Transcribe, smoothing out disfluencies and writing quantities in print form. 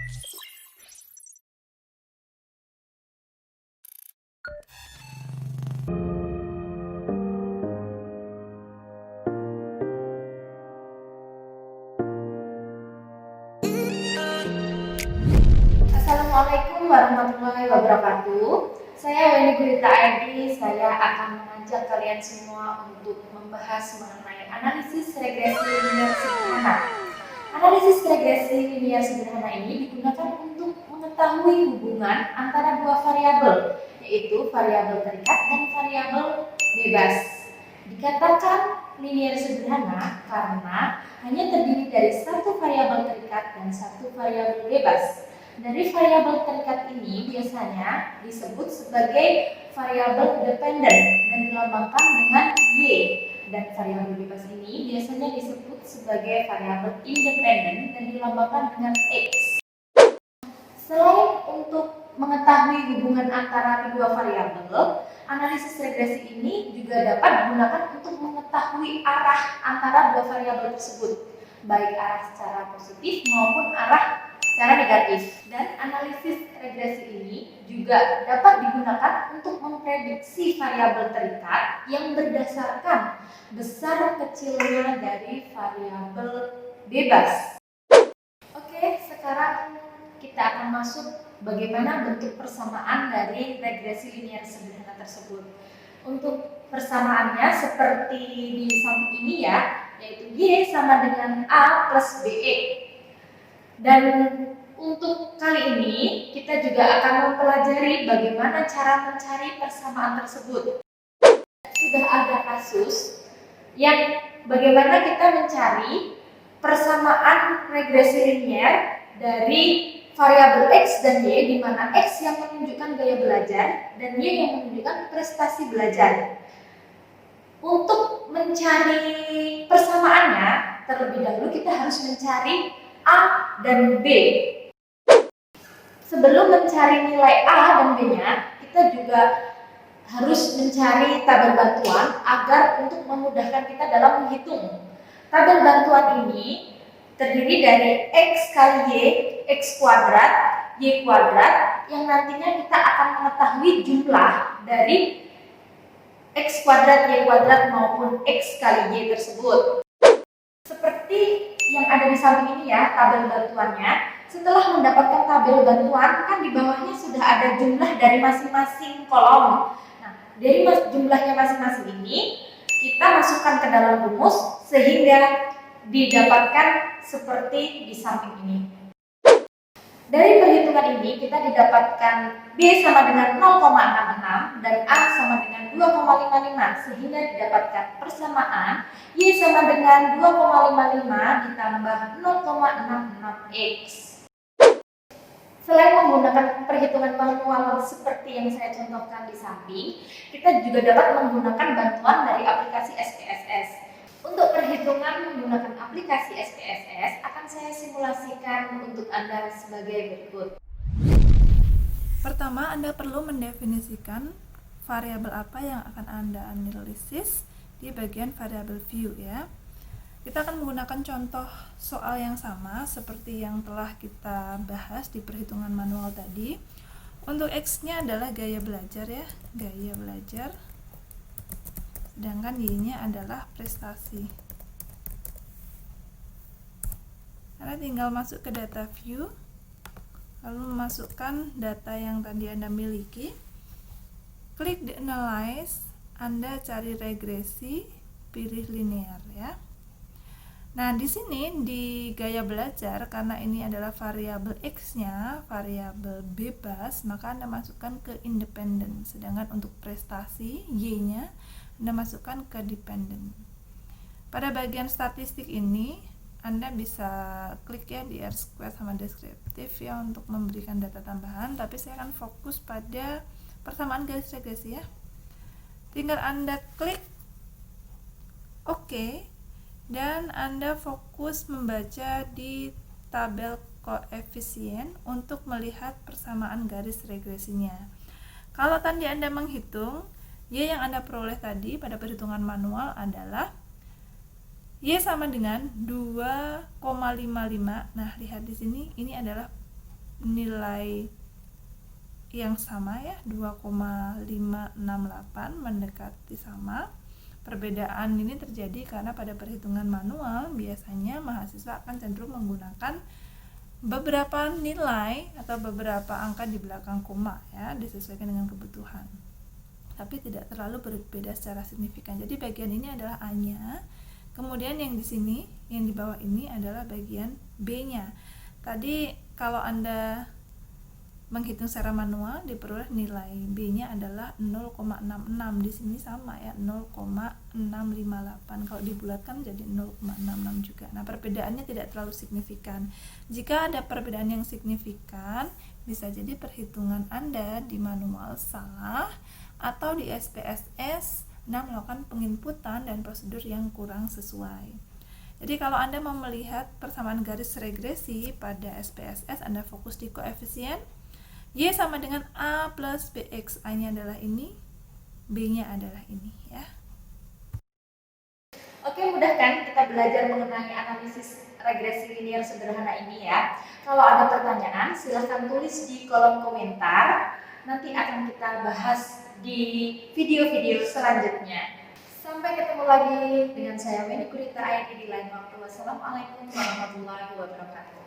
Assalamualaikum warahmatullahi wabarakatuh. Saya Weni Gurita Edi. Saya akan mengajak kalian semua untuk membahas mengenai analisis regresi linier sederhana. Analisis regresi linier sederhana ini digunakan untuk mengetahui hubungan antara dua variabel, yaitu variabel terikat dan variabel bebas. Dikatakan linier sederhana karena hanya terdiri dari satu variabel terikat dan satu variabel bebas. Dari variabel terikat ini biasanya disebut sebagai variabel dependen dan dilambangkan dengan Y, dan variabel bebas ini biasanya disebut sebagai variabel independen dan dilambangkan dengan X. Selain untuk mengetahui hubungan antara kedua variabel, analisis regresi ini juga dapat digunakan untuk mengetahui arah antara dua variabel tersebut, baik arah secara positif maupun arah secara negatif. Dan analisis regresi ini juga dapat digunakan untuk memprediksi variabel terikat yang berdasarkan besar kecilnya dari variabel bebas. Oke, sekarang kita akan masuk bagaimana bentuk persamaan dari regresi linier sederhana tersebut. Untuk persamaannya seperti di samping ini ya, yaitu Y sama dengan A plus BE. Dan untuk kali ini kita juga akan mempelajari bagaimana cara mencari persamaan tersebut. Sudah ada kasus yang bagaimana kita mencari persamaan regresi linier dari variabel X dan Y, di mana X yang menunjukkan gaya belajar dan Y yang menunjukkan prestasi belajar. Untuk mencari persamaannya, terlebih dahulu kita harus mencari A dan B. Sebelum mencari nilai A dan B-nya, kita juga harus mencari tabel bantuan agar untuk memudahkan kita dalam menghitung. Tabel bantuan ini terdiri dari X kali Y, X kuadrat, Y kuadrat, yang nantinya kita akan mengetahui jumlah dari X kuadrat, Y kuadrat maupun X kali Y tersebut. Seperti yang ada di samping ini ya, tabel bantuannya. Setelah mendapatkan tabel bantuan, kan di bawahnya sudah ada jumlah dari masing-masing kolom. Nah, dari jumlahnya masing-masing ini, kita masukkan ke dalam rumus sehingga didapatkan seperti di samping ini. Dari perhitungan ini kita didapatkan B sama dengan 0,66 dan A sama dengan 2,55, sehingga didapatkan persamaan Y sama dengan 2,55 ditambah 0,66X. Selain menggunakan perhitungan manual seperti yang saya contohkan di samping, kita juga dapat menggunakan bantuan dari aplikasi SPSS. Untuk perhitungan menggunakan aplikasi SPSS akan saya simulasikan untuk Anda sebagai berikut. Pertama, Anda perlu mendefinisikan variabel apa yang akan Anda analisis di bagian variabel view ya. Kita akan menggunakan contoh soal yang sama seperti yang telah kita bahas di perhitungan manual tadi. Untuk X-nya adalah gaya belajar ya, gaya belajar. Sedangkan Y-nya adalah prestasi. Anda tinggal masuk ke data view, lalu memasukkan data yang tadi Anda miliki. Klik di analyze, Anda cari regresi, pilih linear ya. Nah, di sini di gaya belajar, karena ini adalah variabel X-nya, variabel bebas, maka Anda masukkan ke independen. Sedangkan untuk prestasi, Y-nya, Anda masukkan ke dependent. Pada bagian statistik ini, Anda bisa klik ya di R-squared sama deskriptif ya untuk memberikan data tambahan, tapi saya akan fokus pada persamaan garis regresi ya. Tinggal Anda klik OK, dan Anda fokus membaca di tabel koefisien untuk melihat persamaan garis regresinya. Kalau tadi Anda menghitung, Y yang Anda peroleh tadi pada perhitungan manual adalah Y sama dengan 2,55. Nah, lihat di sini, ini adalah nilai yang sama ya, 2,568 mendekati sama. Perbedaan ini terjadi karena pada perhitungan manual biasanya mahasiswa akan cenderung menggunakan beberapa nilai atau beberapa angka di belakang koma ya, disesuaikan dengan kebutuhan. Tapi tidak terlalu berbeda secara signifikan. Jadi bagian ini adalah A-nya. Kemudian yang di sini, yang di bawah ini adalah bagian B-nya. Tadi kalau Anda menghitung secara manual diperoleh nilai B-nya adalah 0,66. Di sini sama ya, 0,658. Kalau dibulatkan jadi 0,66 juga. Nah, perbedaannya tidak terlalu signifikan. Jika ada perbedaan yang signifikan, bisa jadi perhitungan Anda di manual salah atau di SPSS Anda melakukan penginputan dan prosedur yang kurang sesuai. Jadi kalau Anda mau melihat persamaan garis regresi pada SPSS, Anda fokus di koefisien Y sama dengan A plus BX. A-nya adalah ini, B-nya adalah ini ya. Oke, mudah kan kita belajar mengenai analisis regresi linear sederhana ini ya. Kalau ada pertanyaan, silahkan tulis di kolom komentar. Nanti akan kita bahas di video-video selanjutnya. Sampai ketemu lagi dengan saya Weni Gurita ID di lain waktu. Wassalamualaikum warahmatullahi wabarakatuh.